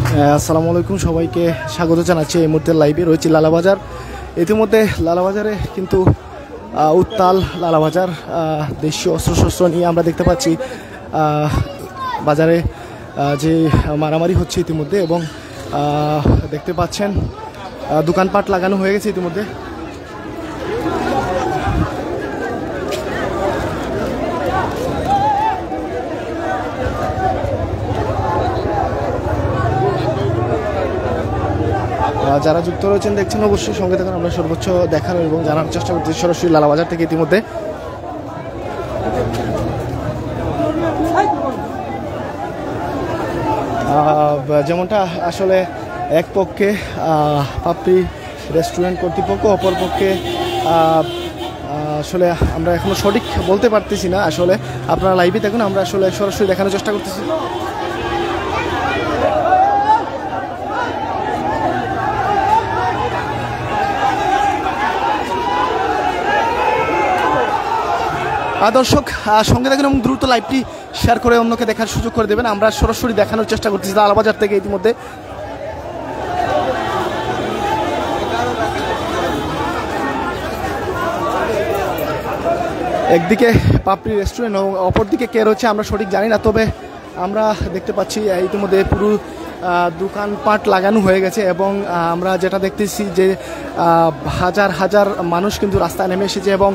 আসসালামু আলাইকুম, সবাইকে স্বাগত জানাচ্ছি। এই মুহূর্তে লাইভে রয়েছে লালাবাজার। ইতিমধ্যে লালাবাজারে কিন্তু উত্তাল লালাবাজার। দেশীয় অস্ত্রশস্ত্র নিয়ে আমরা দেখতে পাচ্ছি বাজারে যে মারামারি হচ্ছে ইতিমধ্যে, এবং দেখতে পাচ্ছেন দোকানপাট লাগানো হয়ে গেছে ইতিমধ্যে। যারা যুক্ত রয়েছেন দেখছেন অবশ্যই সঙ্গে থাকুন, আমরা সর্বোচ্চ দেখানোর এবং জানার চেষ্টা করতেছি সরাসরি লালাবাজার থেকে। ইতিমধ্যে যেমনটা আসলে এক পক্ষে পাপড়ি রেস্টুরেন্ট কর্তৃপক্ষ, অপর পক্ষে আসলে আমরা এখনো সঠিক বলতে পারতেছি না। আসলে আপনারা লাইভে দেখুন, আমরা আসলে সরাসরি দেখানোর চেষ্টা করতেছি। দর্শক সঙ্গে থাকুন এবং দ্রুত লাইভটি শেয়ার করে অন্যকে দেখার সুযোগ করে দেবেন। আমরা সরাসরি দেখানোর চেষ্টা করতেছি লালাবাজার থেকে। ইতিমধ্যে একদিকে পাপড়ি রেস্টুরেন্ট এবং অপরদিকে কে রয়েছে আমরা সঠিক জানি না, তবে আমরা দেখতে পাচ্ছি ইতিমধ্যে পুরো দোকানপাট লাগানো হয়ে গেছে, এবং আমরা যেটা দেখতেছি যে হাজার হাজার মানুষ কিন্তু রাস্তায় নেমে এসেছে এবং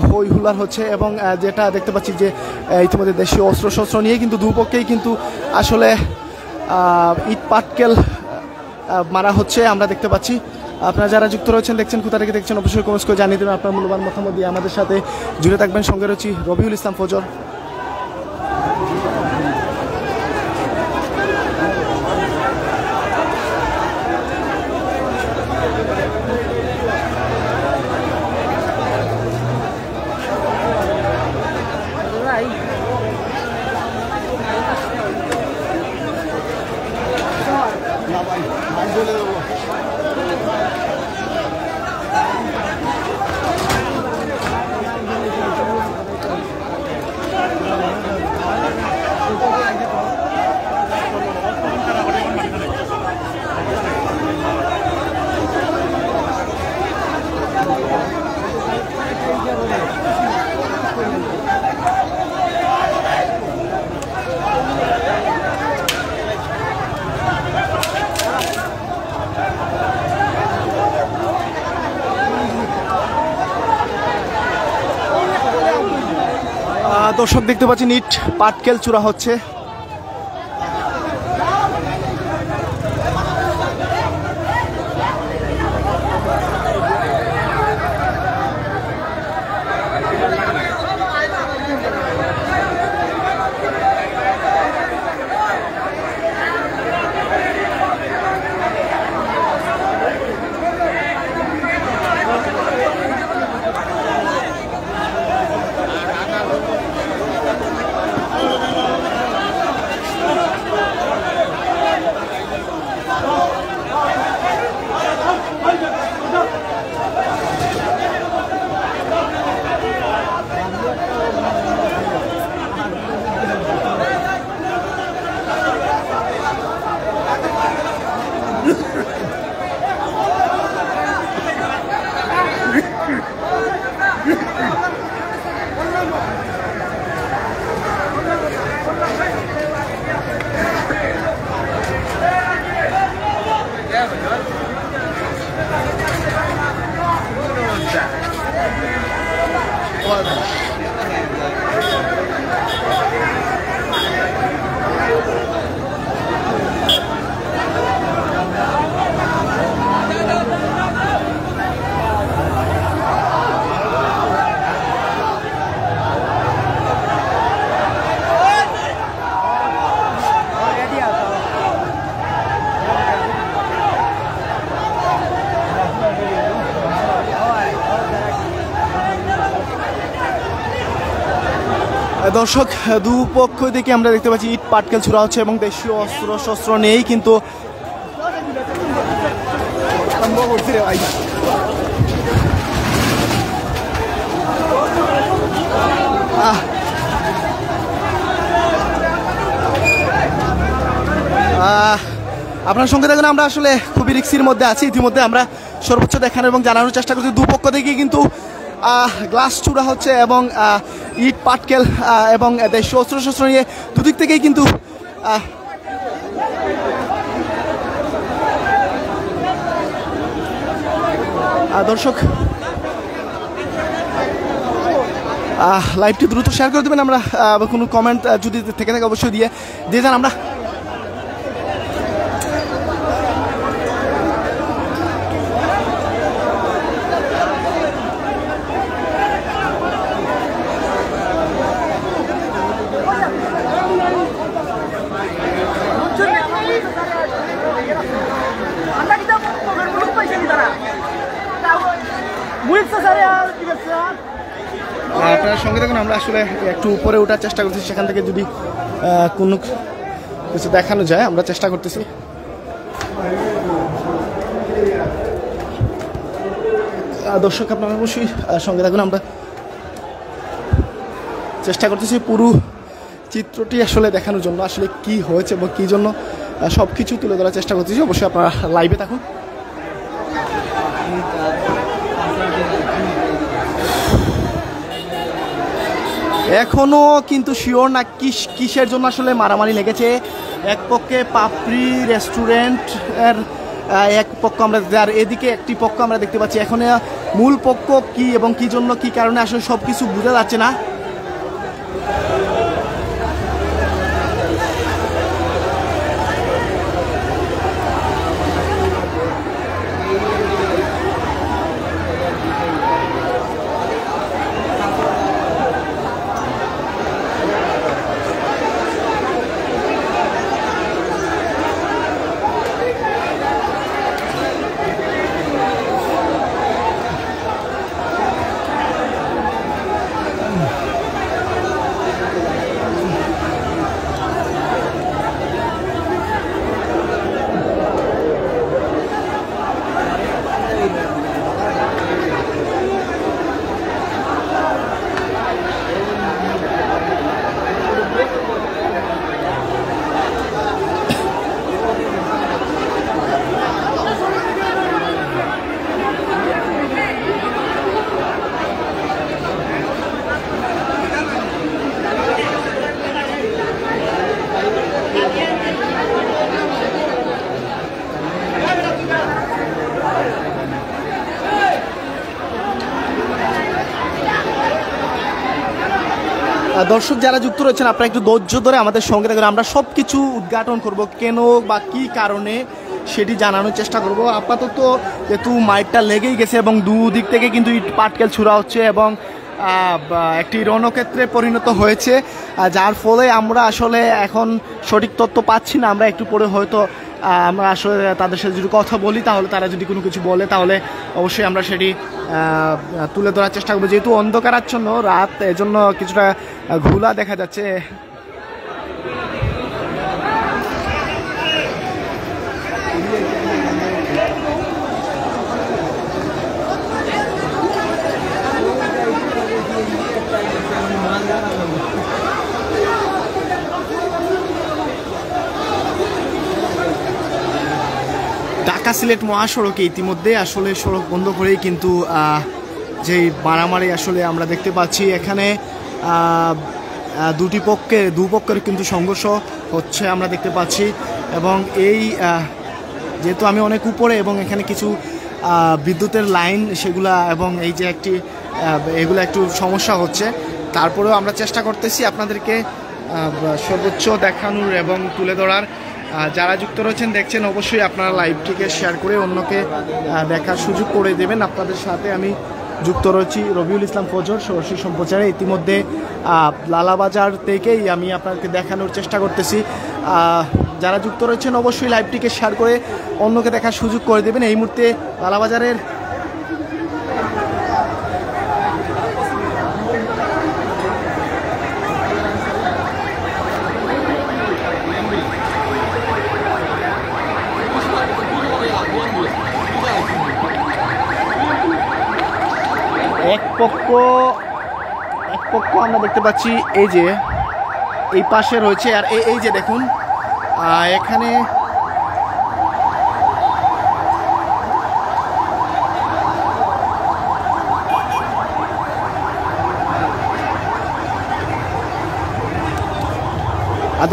হই হুল্লার হচ্ছে। এবং যেটা দেখতে পাচ্ছি যে ইতিমধ্যে দেশীয় অস্ত্রশস্ত্র নিয়ে কিন্তু দুপক্ষেই কিন্তু আসলে ইট পাটকেল মারা হচ্ছে আমরা দেখতে পাচ্ছি। আপনারা যারা যুক্ত রয়েছেন দেখছেন, কোথা থেকে দেখছেন অবশ্যই কমেন্টস করে জানিয়ে দেবেন আপনার মূল্যবান মতামত দিয়ে। আমাদের সাথে জুড়ে থাকবেন। সঙ্গে রয়েছি রবিউল ইসলাম ফজর। দর্শক দেখতে পাচ্ছি ইট পাটকেল চূড়া হচ্ছে। দর্শক দুপক্ষ থেকে আমরা দেখতে পাচ্ছি ইট পাটকেল ছোড়া হচ্ছে এবং দেশীয় অস্ত্র শস্ত্র নেই কিন্তু আপনার সঙ্গে দেখুন আমরা আসলে খুবই রিক্সির মধ্যে আছি। ইতিমধ্যে আমরা সর্বোচ্চ দেখানোর এবং জানানোর চেষ্টা করছি। দুপক্ষ থেকে কিন্তু গ্লাস চূড়া হচ্ছে এবং ইট পাটকেল এবং দেশীয় অস্ত্রশস্ত্র নিয়ে দুদিক থেকেই কিন্তু দর্শক লাইভটি দ্রুত শেয়ার করে দেবেন। আমরা কোনো কমেন্ট যদি থেকে থাকে অবশ্যই দিয়ে যান। আমরা আপনার সঙ্গে দেখুন আমরা আসলে একটু উপরে ওঠার চেষ্টা করতেছি, সেখান থেকে যদি কোনো কিছু দেখানো যায় আমরা চেষ্টা করতেছি। দর্শক আপনারা অবশ্যই সঙ্গে দেখুন, আমরা চেষ্টা করতেছি পুরো চিত্রটি আসলে দেখানোর জন্য, আসলে কি হয়েছে এবং কী জন্য সব কিছু তুলে ধরার চেষ্টা করতেছি। অবশ্যই আপনারা লাইভে থাকুন। এখনো কিন্তু শিওর না কিসের জন্য আসলে মারামারি লেগেছে। এক পক্ষে পাপড়ি রেস্টুরেন্ট এর এক পক্ষ আমরা, যার এদিকে একটি পক্ষ আমরা দেখতে পাচ্ছি। এখন মূল পক্ষ কি এবং কি জন্য কি কারণে আসলে সব কিছু বোঝা যাচ্ছে না। দর্শক যারা যুক্ত রয়েছেন আপনারা একটু ধৈর্য ধরে আমাদের সঙ্গে থাকুন। আমরা সব কিছু উদ্ঘাটন করব, কেন বা কী কারণে সেটি জানানোর চেষ্টা করব। আপাতত যেহেতু মাইকটা লেগেই গেছে এবং দুদিক থেকে কিন্তু ইট পাটকেল ছুড়া হচ্ছে এবং একটি রণক্ষেত্রে পরিণত হয়েছে, যার ফলে আমরা আসলে এখন সঠিক তথ্য পাচ্ছি না। আমরা একটু পরে হয়তো আমরা আসলে তাদের সাথে যদি কথা বলি, তাহলে তারা যদি কোনো কিছু বলে তাহলে অবশ্যই আমরা সেটি তুলে ধরার চেষ্টা করবো। যেহেতু অন্ধকারাচ্ছন্ন রাত, এজন্য কিছুটা ঘোলা দেখা যাচ্ছে। ঢাকা সিলেট মহাসড়কে ইতিমধ্যে আসলে সড়ক বন্ধ করেই কিন্তু যেই মারামারি আসলে আমরা দেখতে পাচ্ছি। এখানে দুপক্ষের কিন্তু সংঘর্ষ হচ্ছে আমরা দেখতে পাচ্ছি। এবং এই যেহেতু আমি অনেক উপরে এবং এখানে কিছু বিদ্যুতের লাইন সেগুলা এবং এই যে এগুলো একটু সমস্যা হচ্ছে, তারপরেও আমরা চেষ্টা করতেছি আপনাদেরকে সর্বোচ্চ দেখানোর এবং তুলে ধরার। যারা যুক্ত রয়েছেন দেখছেন অবশ্যই আপনারা লাইভটিকে শেয়ার করে অন্যকে দেখার সুযোগ করে দেবেন। আপনাদের সাথে আমি যুক্ত রয়েছি রবিউল ইসলাম ফজর সরাসরি সম্প্রচারে। ইতিমধ্যে লালাবাজার থেকেই আমি আপনাকে দেখানোর চেষ্টা করতেছি। যারা যুক্ত রয়েছেন অবশ্যই লাইভটিকে শেয়ার করে অন্যকে দেখার সুযোগ করে দেবেন। এই মুহূর্তে লালাবাজারের এক পক্ষ আমরা দেখতে পাচ্ছি এই যে এই পাশে রয়েছে, আর এই যে দেখুন এখানে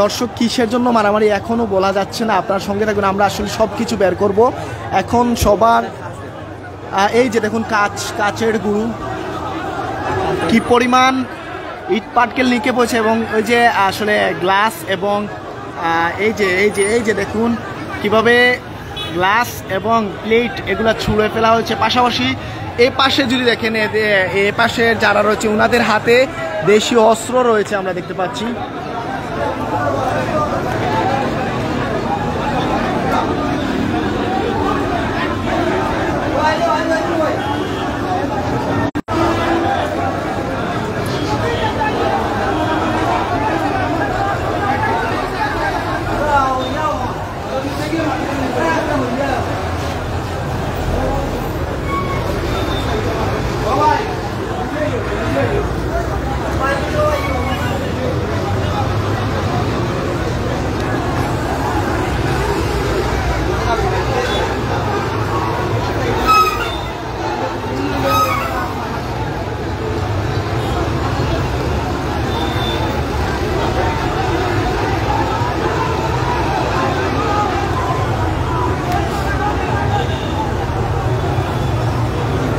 দর্শক কিসের জন্য মারামারি এখনও বলা যাচ্ছে না, আপনার সঙ্গে থাকুন, আমরা আসলে সব কিছু বের করব এখন সবার। এই যে দেখুন কাচের গুঁড়ো কি পরিমাণ ইট পাটকেল নিকে পড়ছে, এবং ওই যে আসলে গ্লাস এবং এই যে দেখুন কিভাবে গ্লাস এবং প্লেট এগুলা ছুঁড়ে ফেলা হয়েছে। পাশাপাশি এই পাশে যদি দেখেন, এ পাশে যারা রয়েছে ওনাদের হাতে দেশীয় অস্ত্র রয়েছে আমরা দেখতে পাচ্ছি।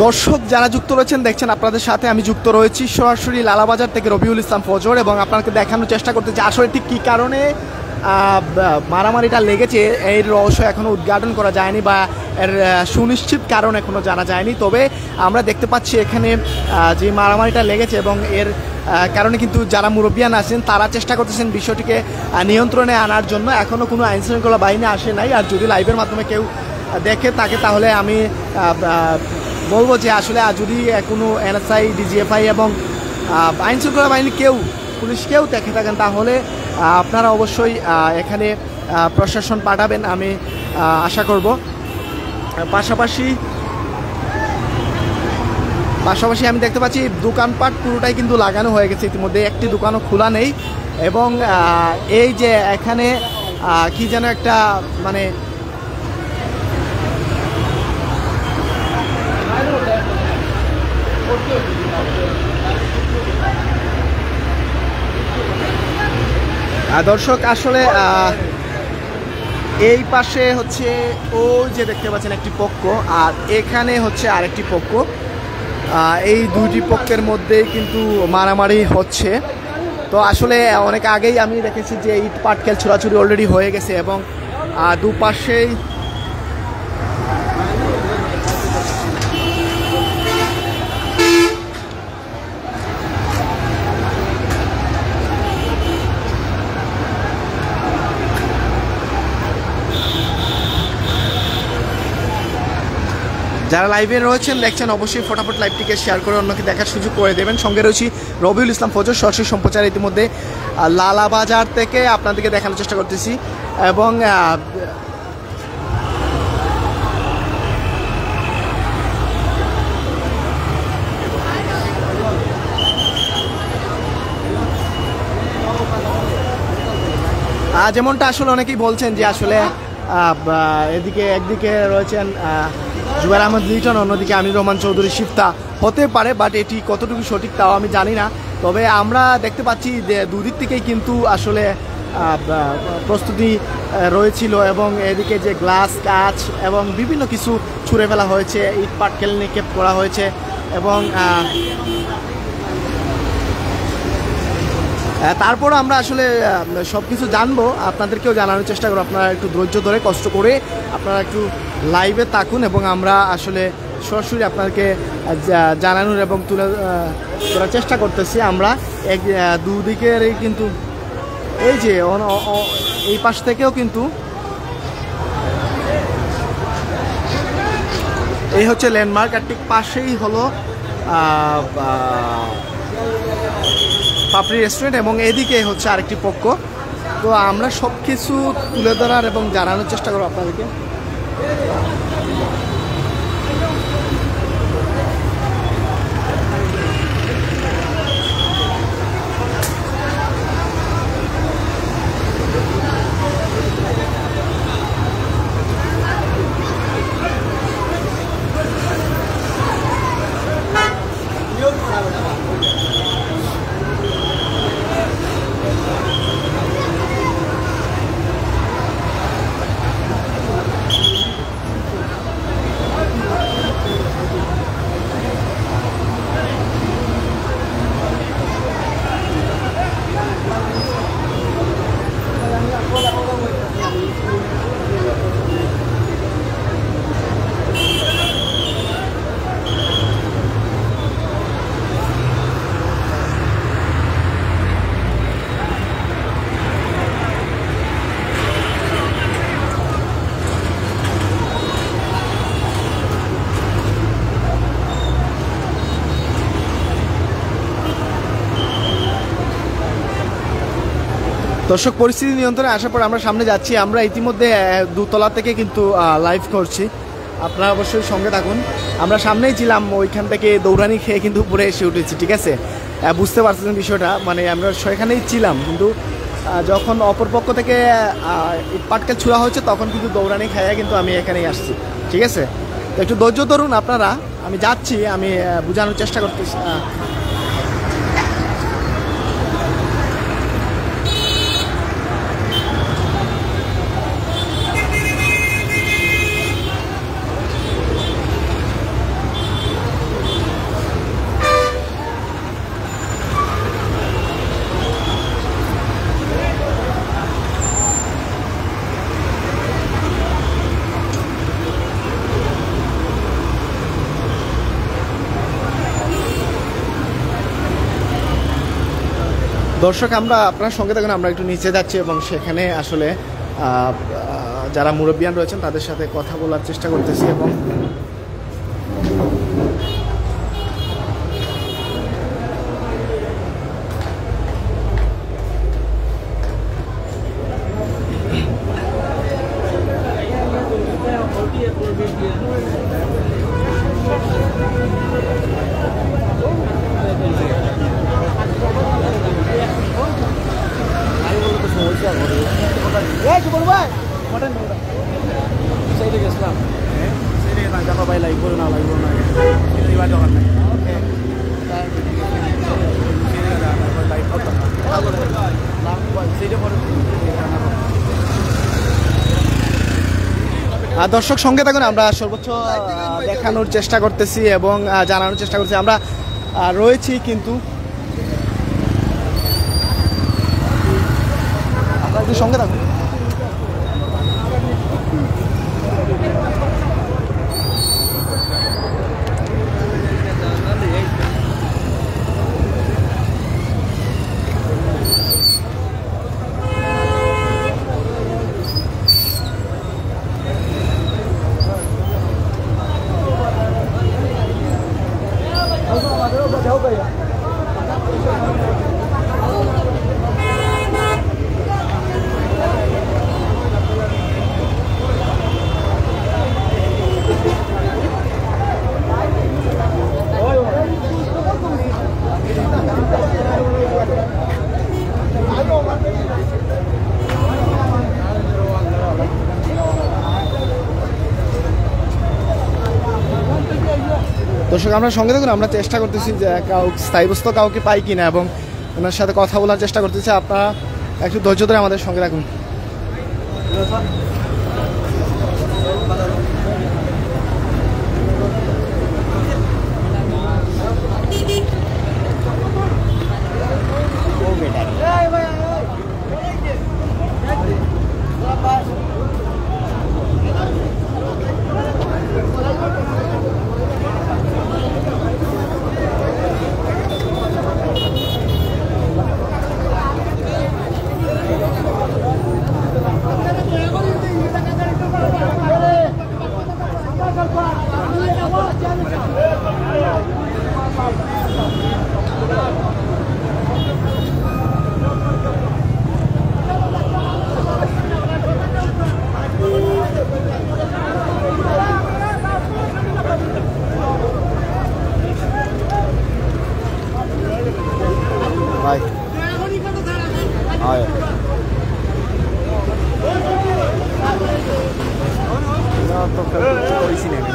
দর্শক যারা যুক্ত রয়েছেন দেখছেন, আপনাদের সাথে আমি যুক্ত রয়েছি সরাসরি লালাবাজার থেকে রবিউল ইসলাম ফজর, এবং আপনাকে দেখানোর চেষ্টা করতেছি আসলে ঠিক কী কারণে মারামারিটা লেগেছে। এর রহস্য এখনও উদ্ঘাটন করা যায়নি বা এর সুনিশ্চিত কারণ এখনও জানা যায়নি। তবে আমরা দেখতে পাচ্ছি এখানে যে মারামারিটা লেগেছে এবং এর কারণে কিন্তু যারা মুরব্বিয়ান আছেন তারা চেষ্টা করতেছেন বিষয়টিকে নিয়ন্ত্রণে আনার জন্য। এখনও কোনো আইনশৃঙ্খলা বাহিনী আসে নাই, আর যদি লাইভের মাধ্যমে কেউ দেখে থাকে তাহলে আমি বলবো যে আসলে যদি কোনো এনএসআই, ডিজিএফআই এবং আইনশৃঙ্খলা বাহিনী পুলিশ কেউ দেখে থাকেন তাহলে আপনারা অবশ্যই এখানে প্রশাসন পাঠাবেন, আমি আশা করব। পাশাপাশি আমি দেখতে পাচ্ছি দোকানপাট পুরোটাই কিন্তু লাগানো হয়ে গেছে, ইতিমধ্যে একটি দোকানও খোলা নেই। এবং এই যে এখানে কি যেন একটা মানে দর্শক আসলে এই পাশে হচ্ছে ওই যে দেখতে পাচ্ছেন একটি পক্ষ, আর এখানে হচ্ছে আরেকটি পক্ষ। এই দুইটি পক্ষের মধ্যেই কিন্তু মারামারি হচ্ছে। তো আসলে অনেক আগেই আমি দেখেছি যে ইট পাটকেল ছোড়াছুড়ি অলরেডি হয়ে গেছে, এবং দুপাশেই যারা লাইভে রয়েছেন দেখছেন অবশ্যই ফটাফট লাইভটিকে শেয়ার করে অন্যকে দেখার সুযোগ করে দেবেন। সঙ্গে রয়েছি রবিউল ইসলাম ফজর, সরাসরি সম্প্রচার ইতিমধ্যে লালাবাজার থেকে আপনাদেরকে দেখানোর চেষ্টা করতেছি। এবং যেমনটা আসলে অনেকেই বলছেন যে আসলে একদিকে রয়েছেন জুবাইর আহমদ লিটন, অন্যদিকে আমিনুর রহমান চৌধুরী শিফতা হতে পারে, বাট এটি কতটুকু সঠিক তাও আমি জানি না। তবে আমরা দেখতে পাচ্ছি যে দুদিক থেকেই কিন্তু আসলে প্রস্তুতি রয়েছিল, এবং এদিকে যে গ্লাস, কাচ এবং বিভিন্ন কিছু ছুঁড়ে ফেলা হয়েছে, ইট পাটকেল নিক্ষেপ করা হয়েছে। এবং তারপর আমরা আসলে সব কিছু জানবো, আপনাদেরকেও জানানোর চেষ্টা করবো। আপনারা একটু ধৈর্য ধরে কষ্ট করে আপনারা একটু লাইভে থাকুন, এবং আমরা আসলে সরাসরি আপনাদেরকে জানানোর এবং তুলে ধরার চেষ্টা করতেছি। আমরা দুদিকেরই কিন্তু এই যে এই পাশ থেকেও কিন্তু এই হচ্ছে ল্যান্ডমার্ক, আর ঠিক পাশেই হলো পাপড়ি রেস্টুরেন্ট, এবং এদিকে হচ্ছে আরেকটি পক্ষ। তো আমরা সব কিছু তুলে ধরার এবং জানানোর চেষ্টা করবো আপনাদেরকে। দর্শক, পরিস্থিতি নিয়ন্ত্রণে আসার পর আমরা সামনে যাচ্ছি। আমরা ইতিমধ্যে দোতলা থেকে কিন্তু লাইভ করছি, আপনারা অবশ্যই সঙ্গে থাকুন। আমরা সামনেই ছিলাম, ওইখান থেকে দৌড়ানি খেয়ে কিন্তু উপরে এসে উঠেছি, ঠিক আছে? বুঝতে পারছেন বিষয়টা, মানে আমরা সেখানেই ছিলাম, কিন্তু যখন অপরপক্ষ থেকে পাটকেল ছুঁড়া হয়েছে তখন কিন্তু দৌড়ানি খেয়ে কিন্তু আমি এখানেই আসছি, ঠিক আছে? তো একটু ধৈর্য ধরুন আপনারা, আমি যাচ্ছি, আমি বোঝানোর চেষ্টা করতেছি। দর্শক, আমরা আপনার সঙ্গে থাকুন, আমরা একটু নিচে যাচ্ছি এবং সেখানে আসলে যারা মুরব্বিয়ান রয়েছেন তাদের সাথে কথা বলার চেষ্টা করতেছি। এবং দর্শক সঙ্গে থাকুন, আমরা সর্বোচ্চ দেখানোর চেষ্টা করতেছি এবং জানানোর চেষ্টা করছি। আমরা রয়েছি কিন্তু আপনারা সঙ্গে থাকুন। দর্শক, আমরা সঙ্গে থাকুন, আমরা চেষ্টা করতেছি যে স্থায়ীবস্ত কাউকে পাই কিনা এবং ওনার সাথে কথা বলার চেষ্টা করতেছি। আপনারা একটু ধৈর্য ধরে আমাদের সঙ্গে থাকুন।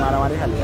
মারামারি খালি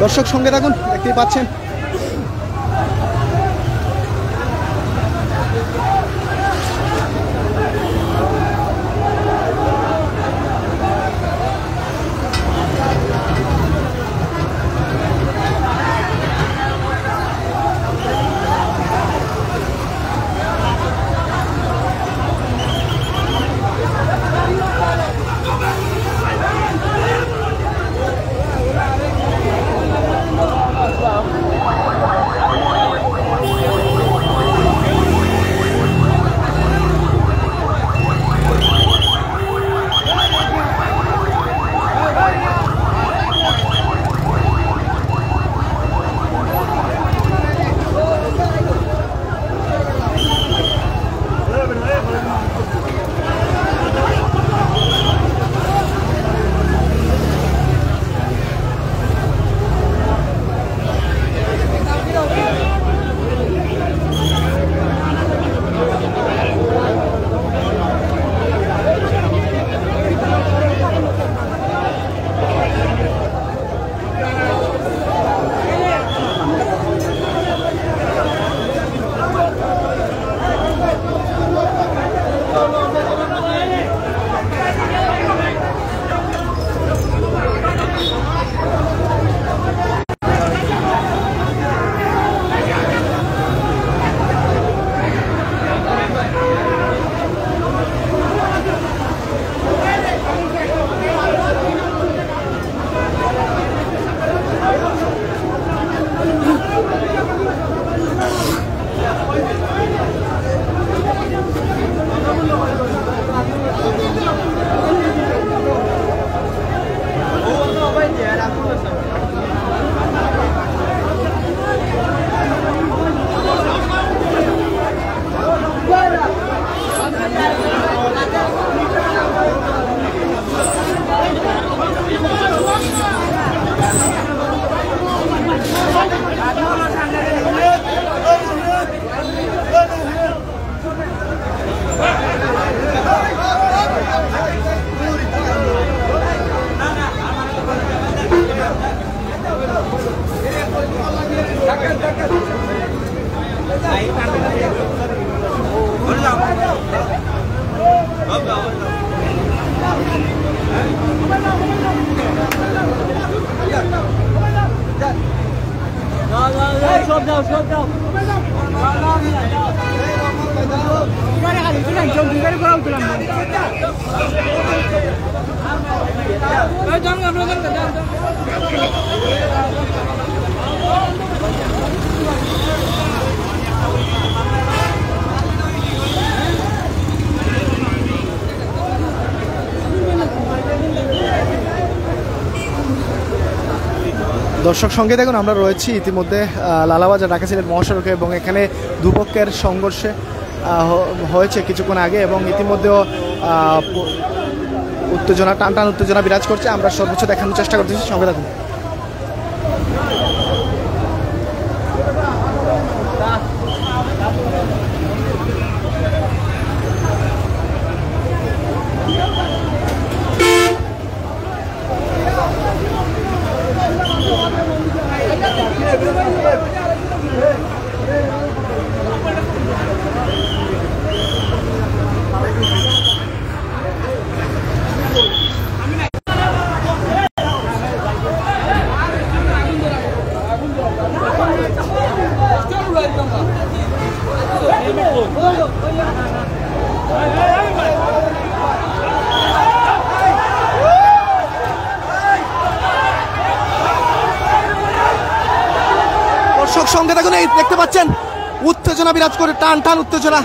দর্শক সঙ্গে থাকুন, দেখতেই পাচ্ছেন দর্শক সঙ্গে দেখুন আমরা রয়েছি ইতিমধ্যে লালাবাজার ঢাকা সিলেট মহাসড়কে এবং এখানে দুপক্ষের সংঘর্ষে হয়েছে কিছুক্ষণ আগে এবং ইতিমধ্যেও উত্তেজনা টান উত্তেজনা বিরাজ করছে। আমরা সর্বোচ্চ দেখানোর চেষ্টা করতেছি, সঙ্গে থাকুন। দর্শক সঙ্গে দেখুন, এই দেখতে পাচ্ছেন উত্তেজনা বিরাজ করে, টান টান উত্তেজনা।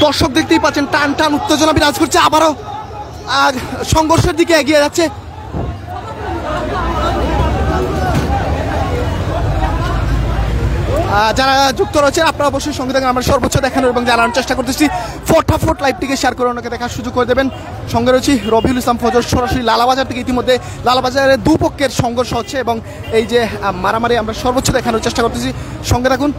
দর্শক দেখতেই পাচ্ছেন টান টান উত্তেজনা বিরাজ করছে, আবারও সংঘর্ষের দিকে এগিয়ে যাচ্ছে। যারা যুক্ত রয়েছেন আপনারা অবশ্যই সঙ্গে থাকেন, আমরা সর্বোচ্চ দেখানোর এবং জানানোর চেষ্টা করতেছি। ফটাফট লাইভটিকে শেয়ার করে অন্যকে দেখার সুযোগ করে দেবেন। সঙ্গে রয়েছি রবিউল ইসলাম ফজর, সরাসরি লালাবাজার থেকে। ইতিমধ্যে লালাবাজারে দুপক্ষের সংঘর্ষ হচ্ছে এবং এই যে মারামারি আমরা সর্বোচ্চ দেখানোর চেষ্টা করতেছি, সঙ্গে থাকুন।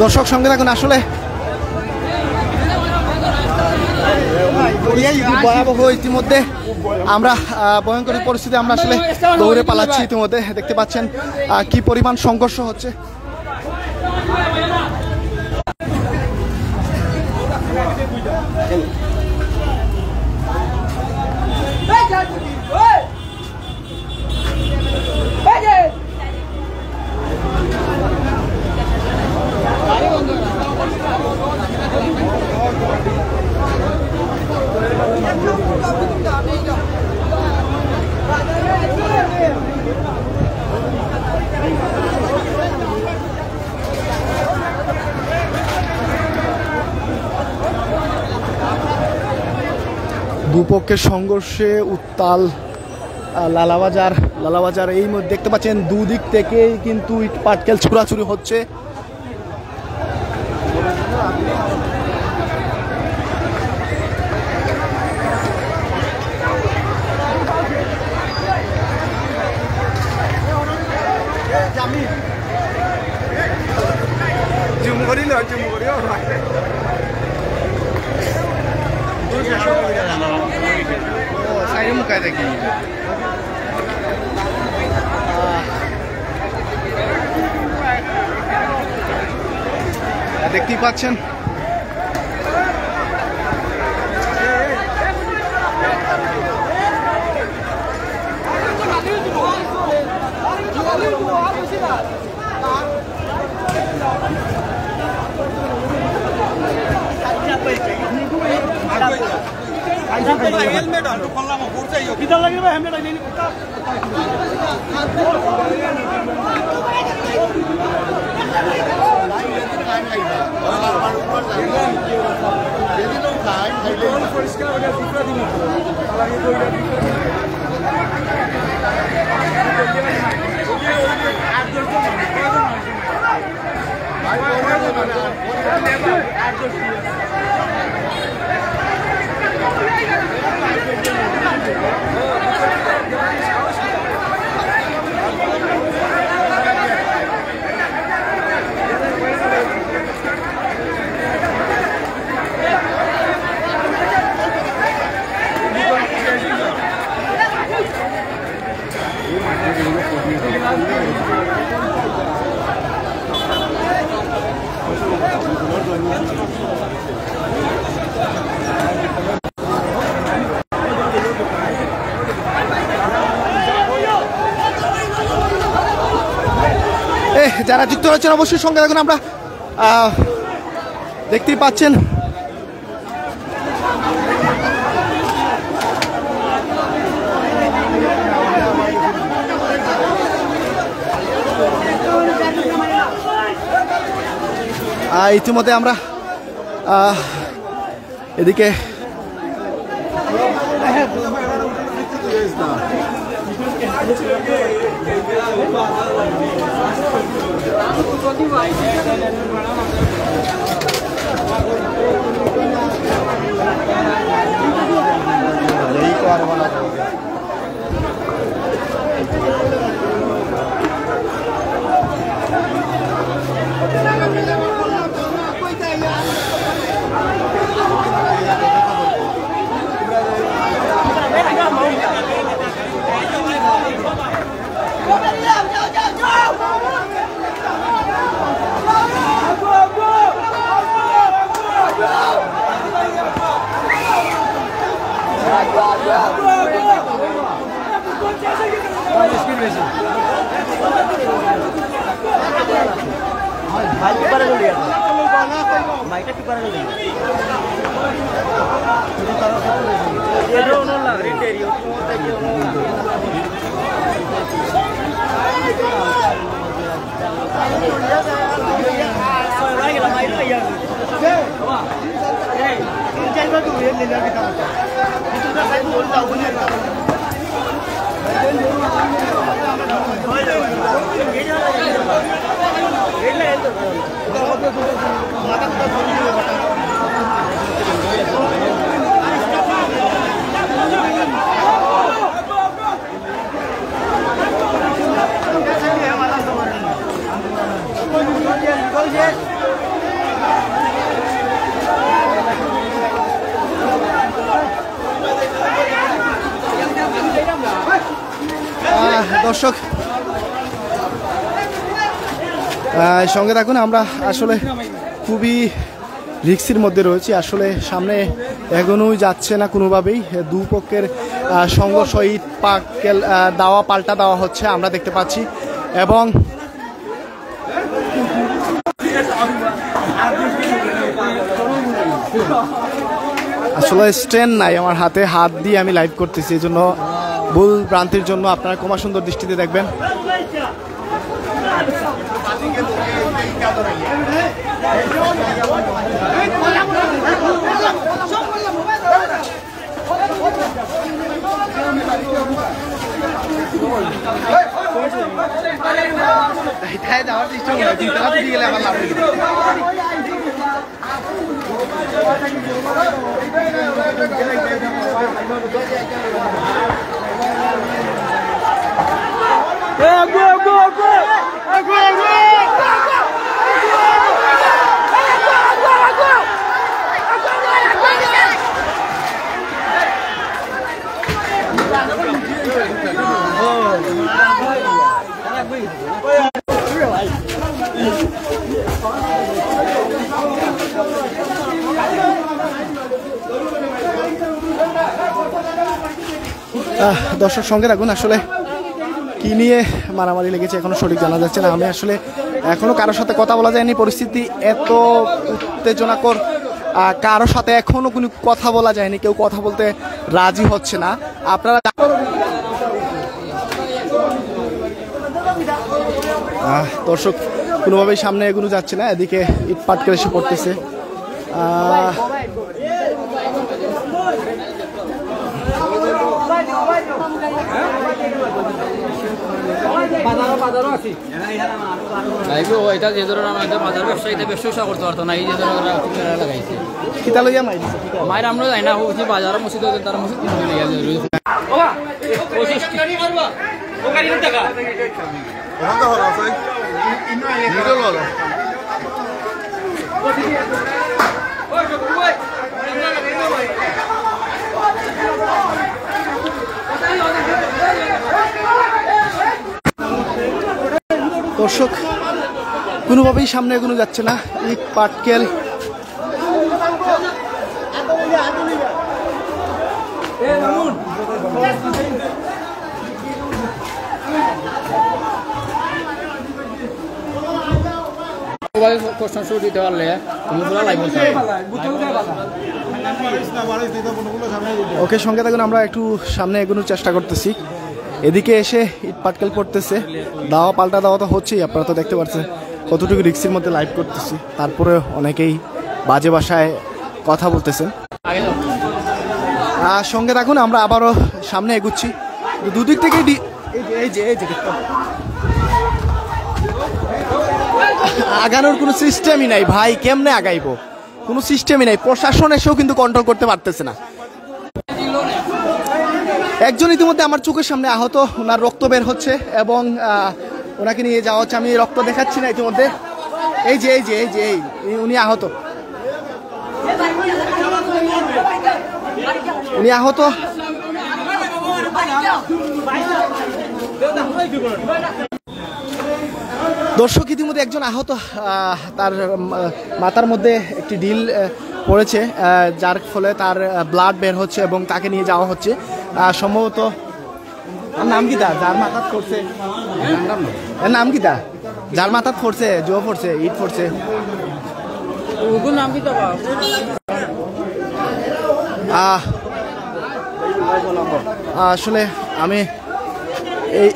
দর্শক সঙ্গে থাকুন। আসলে ভয়াবহ ইতিমধ্যে আমরা ভয়ঙ্কর পরিস্থিতি, আমরা আসলে দৌড়ে পালাচ্ছি। ইতিমধ্যে দেখতে পাচ্ছেন কি পরিমাণ সংঘর্ষ হচ্ছে। দুপক্ষের সংঘর্ষে উত্তাল লালাবাজার। এই মধ্যে দেখতে পাচ্ছেন দুদিক থেকে কিন্তু ইট পাটকেল ছুড়াছুড়ি হচ্ছে। দেখতেই পাচ্ছেন যারা যুক্ত রয়েছেন অবশ্যই সঙ্গে থাকুন। আমরা দেখতেই পাচ্ছেন ইতিমধ্যে আমরা এদিকে দর্শক সঙ্গে থাকুন। আমরা আসলে খুবই রিস্কের মধ্যে রয়েছি, আসলে সামনে এগোনোই যাচ্ছে না কোনোভাবেই। দুপক্ষের সংঘর্ষ, ইট পাটকেল দেওয়া পাল্টা দেওয়া হচ্ছে আমরা দেখতে পাচ্ছি, এবং আসলে স্ট্যান্ড নাই আমার হাতে, হাত দিয়ে আমি লাইভ করতেছি, এই জন্য ভুল ভ্রান্তির জন্য আপনারা ক্ষমা সুন্দর দৃষ্টিতে দেখবেন। দর্শক সঙ্গে রাখুন, আসলে কি নিয়ে মারামারি লেগেছে এখনো সঠিক জানা যাচ্ছে না। আমি আসলে এখনো কারোর সাথে কথা বলা যায়নি, পরিস্থিতি এত উত্তেজনাকর, কারোর সাথে এখনো কোনো কথা বলা যায়নি, কেউ কথা বলতে রাজি হচ্ছে না। আপনারা দর্শক কোনোভাবেই সামনে এগোনো যাচ্ছে না, এদিকে ইট পাটকেল এসে পড়তেছে। মায়ের আমরা যাই না বাজার মসজিদ তারা মসজিদ দর্শক কোনোভাবেই সামনে এগোনো যাচ্ছে না, ইট পাটকেল ভাবে প্রশ্ন শুরু দিতে পারলে তুমি পুরো লাইভ বলতে ওকে, সঙ্গে থাকুন, আমরা একটু সামনে এগোনোর চেষ্টা করতেছি। এদিকে এসে ইট পাটকেল পড়তেছে, দাওয়া পাল্টা দাওয়া তো হচ্ছেই, আপনারা তো দেখতে পাচ্ছেন কতটুকু রিক্সের মধ্যে লাইভ করতেছি। তারপরে অনেকেই বাজে ভাষায় কথা বলতেছেন। সঙ্গে থাকুন, আমরা আবারও সামনে এগুচ্ছি। দুদিক থেকে আগানোর কোনো সিস্টেমই নাই ভাই, কেমনে আগাইবো, কোনো সিস্টেমই নাই। প্রশাসন এসেও কিন্তু কন্ট্রোল করতে পারতেছে না। একজন ইতিমধ্যে আমার চোখের সামনে আহত, ওনার রক্ত বের হচ্ছে এবং ওনাকে নিয়ে যাওয়া হচ্ছে। আমি রক্ত দেখাচ্ছি না ইতিমধ্যে, এই যে উনি আহত, উনি আহত। দর্শক, ইতিমধ্যে একজন আহত, তার মাথার মধ্যে একটি ঢিল পড়েছে, যার ফলে তার ব্লাড বের হচ্ছে এবং তাকে নিয়ে যাওয়া হচ্ছে। সম্ভবত নাম কি তা যার মাথাত পড়ছে, নাম কি তা যার মাথাত পড়ছে, জো পড়ছে, ইট পড়ছে, নাম কি? আসলে আমি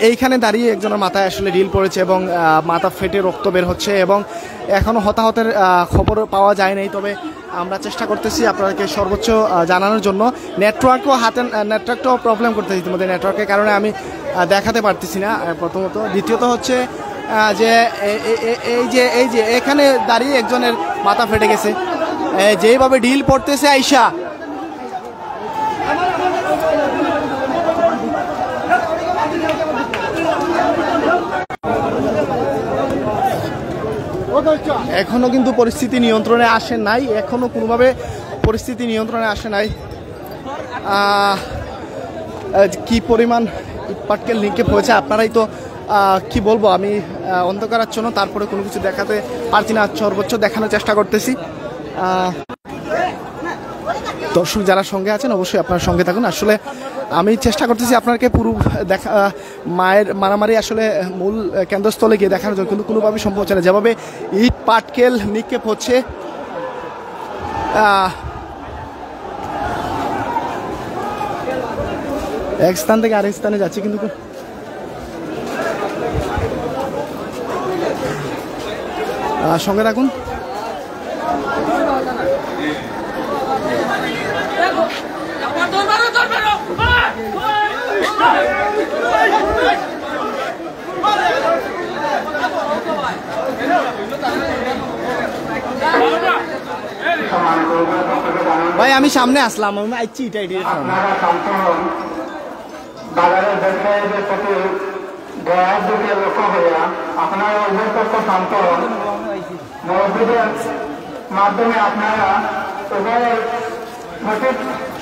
এইখানে দাঁড়িয়ে একজনের মাথায় আসলে ঢিল পড়েছে এবং মাথা ফেটে রক্ত বের হচ্ছে এবং এখনও হতাহতের খবর পাওয়া যায় নাই। তবে আমরা চেষ্টা করতেছি আপনাদেরকে সর্বোচ্চ জানানোর জন্য। নেটওয়ার্কটাও প্রবলেম করতেছি ইতিমধ্যে, নেটওয়ার্কের কারণে আমি দেখাতে পারতেছি না প্রথমত। দ্বিতীয়ত হচ্ছে যে এই যে এখানে দাঁড়িয়ে একজনের মাথা ফেটে গেছে, যেইভাবে ঢিল পড়তেছে আইসা, এখনো কিন্তু পরিস্থিতি নিয়ন্ত্রণে আসে নাই, এখনো কোনোভাবে পরিস্থিতি নিয়ন্ত্রণে আসে নাই। কি পরিমাণ ইটপাটকেল নিক্ষেপ হয়েছে আপনারাই তো কি বলবো, আমি অন্ধকারাচ্ছন্ন, তারপরে কোনো কিছু দেখাতে পারছি না, সর্বোচ্চ দেখানোর চেষ্টা করতেছি। দর্শক যারা সঙ্গে আছেন অবশ্যই আপনার সঙ্গে থাকুন। আসলে আমি চেষ্টা করতেছি আপনাকে পুরো দেখা, মায়ের মারামারি আসলে মূল কেন্দ্রস্থলে গিয়ে দেখানোর জন্য, কিন্তু কোনোভাবেই সম্ভব হচ্ছে না। যেভাবে ইট পাটকেল নিক্ষেপ হচ্ছে, এক স্থান থেকে আরেক স্থানে যাচ্ছে, কিন্তু সঙ্গে থাকুন। ভাই আমি সামনে আসলাম, আমি আইছি বাজারের ব্যবসায়ীদের প্রতি দয়ার দিকে লক্ষ্য হইয়া আপনারা উভয় পক্ষ শান্ত হন। মসজিদের মাধ্যমে আপনারা উভয়ের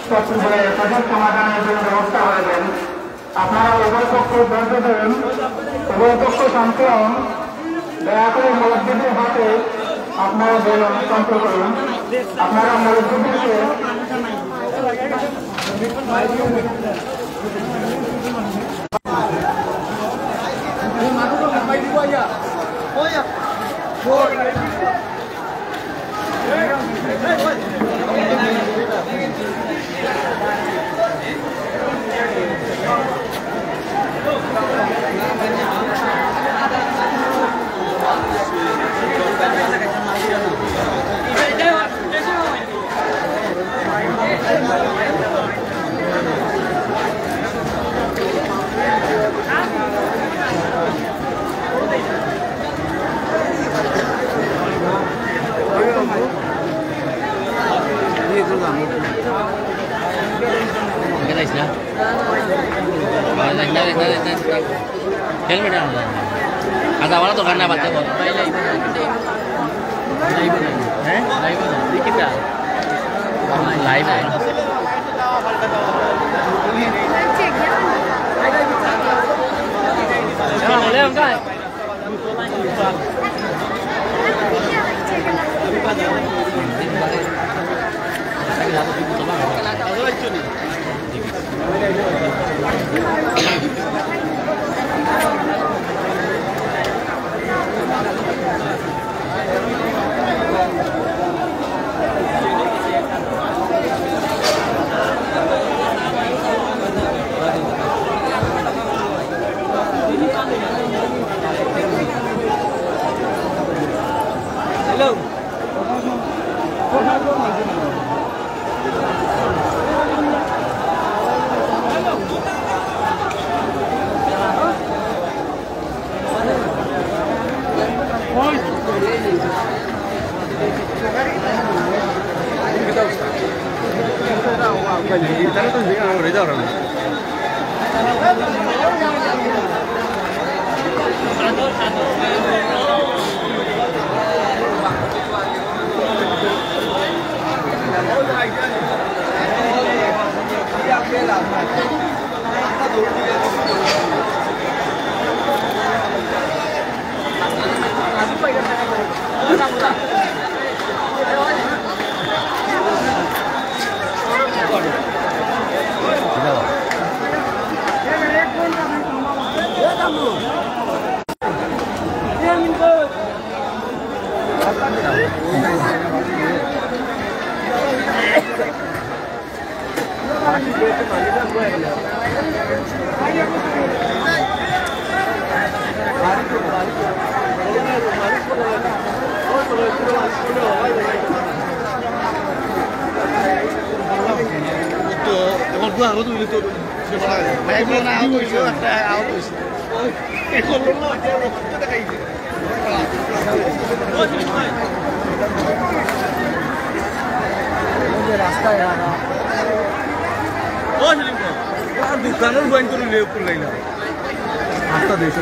সঠিক সমাধানের জন্য ব্যবস্থা করবেন। আপনারা উভয় পক্ষ ধৈর্য ধরুন, উভয় পক্ষ শান্ত হন। দয়া করে মসজিদের হাতে আপনারা বলুন শান্ত করুন। আপনারা মসজিদকে हेलमेट आता वाला तो करना बच्चे को लाइव দোকানের বইন করে লেপ করলাই না আস্তা দিয়েছে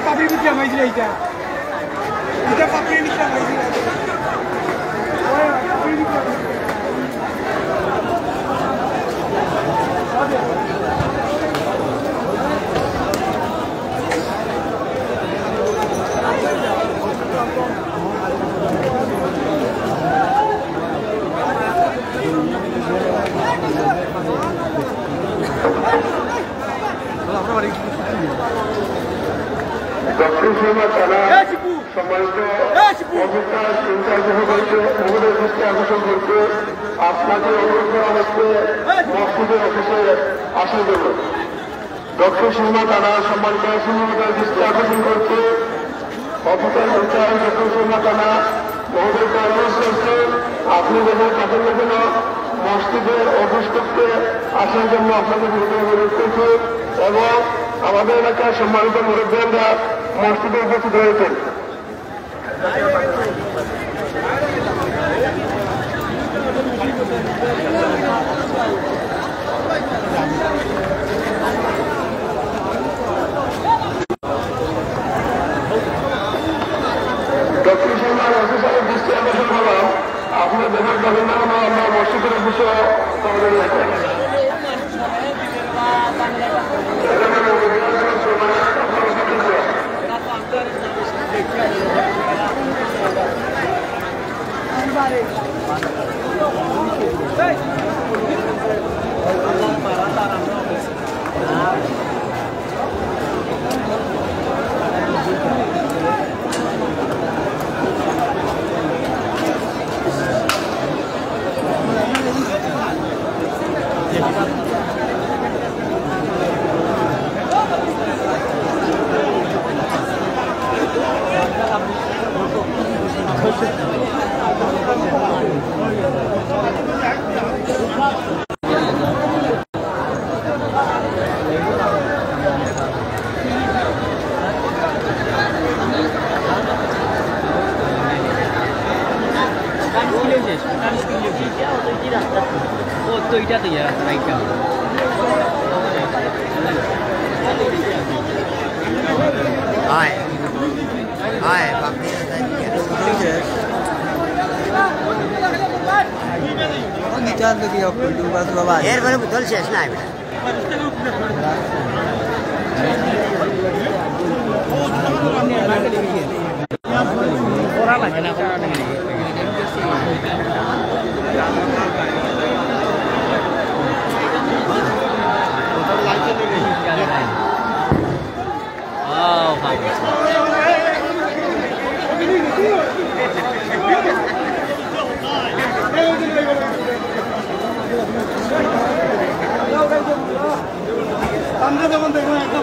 পাপড়ি বিদ্যা মাইছিল এইটা এটা পাপড়ি বিদ্যা মাইছিল দক্ষিণ সীমা থানা সম্মানিত অফিসার ইনচার্জ মহোদয় দৃষ্টি আকর্ষণ করতে আপনাকে অনুরোধ করা হচ্ছে মসজিদের অফিসে আসার জন্য। দক্ষিণ সীমা থানা সম্মানিত মহোদয় দৃষ্টি আকর্ষণ করতে অফিসার ইনচার্জ দক্ষিণ সীমা থানা মহোদয়কে অনুরোধ করছে আপনি যখন কাজের জন্য মসজিদের অফিস করতে আসার জন্য আপনাকে অনুরোধ করছে এবং আমাদের এলাকার সম্মানিত মুরব্বীরা মসজিদে উপস্থিত হয়েছেন। দক্ষিণ সীমার অফিসারের দৃষ্টি আকর্ষণ করলাম আপনার দেশের বিভিন্ন আমরা মসজিদের অফিসে তো এটা তো রাইটটা Hai. Hai, papi এরপরে বোতল শেষ নাই করা লাগে না আমরা যেমন দেখুন একটা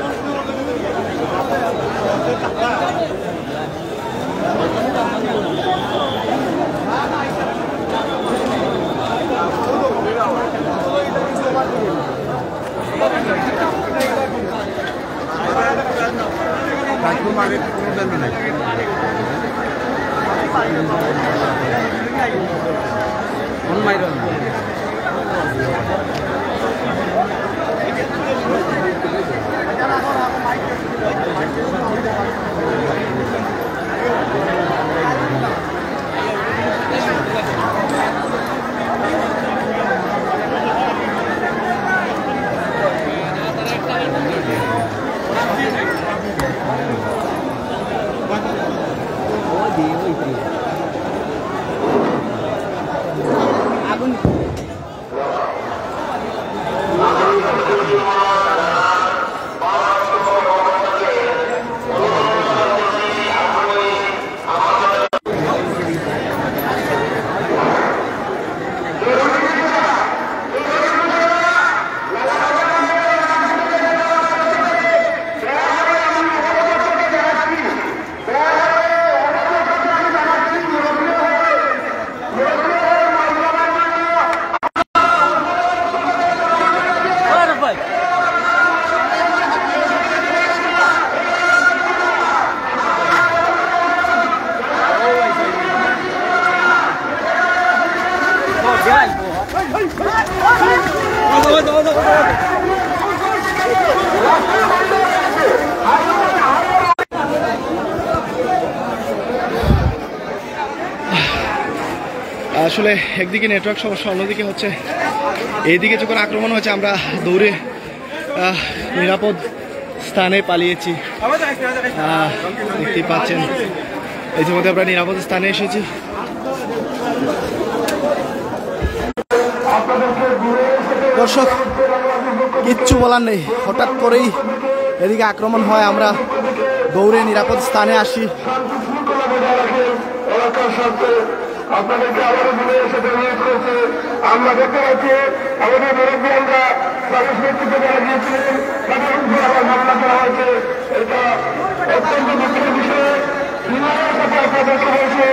আসলে একদিকে নেটওয়ার্ক সমস্যা, অন্যদিকে হচ্ছে এইদিকে যখন আক্রমণ হয়েছে আমরা দৌড়ে নিরাপদ স্থানে পালিয়েছি। দেখতেই পাচ্ছেন ইতিমধ্যে আমরা নিরাপদ স্থানে এসেছি। দর্শক কিচ্ছু বলার নেই, হঠাৎ করেই এদিকে আক্রমণ হয়, আমরা দৌড়ে নিরাপদ স্থানে আসি। আপনাদেরকে আবারও বলে সেটা নিয়োগ করেছে। আমরা দেখতে পাচ্ছি আমাদের মুরব্বীরা তাদের নেতৃত্বে যারা গিয়েছিলেন তাদের উপর আবার মামলা করা হয়েছে। এটা অত্যন্ত দুঃখের বিষয়। বিনয়ের সাথে আপনাদেরকে বলছে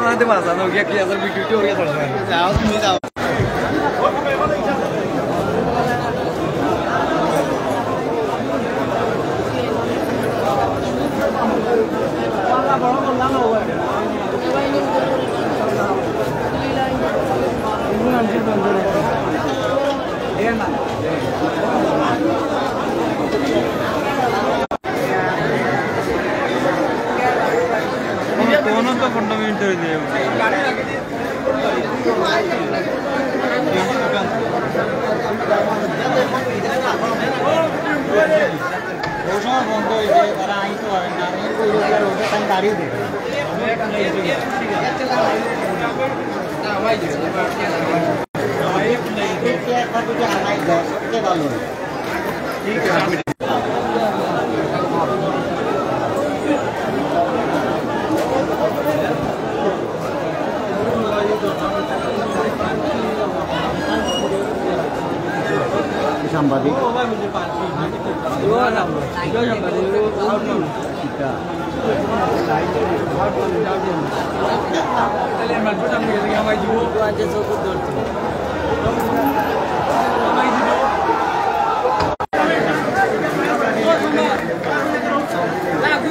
Nanti masa no kia kia sambil video kia terus. Jauh sini jauh. दोनों तो फंडामेंटल है Sambadi. Lagu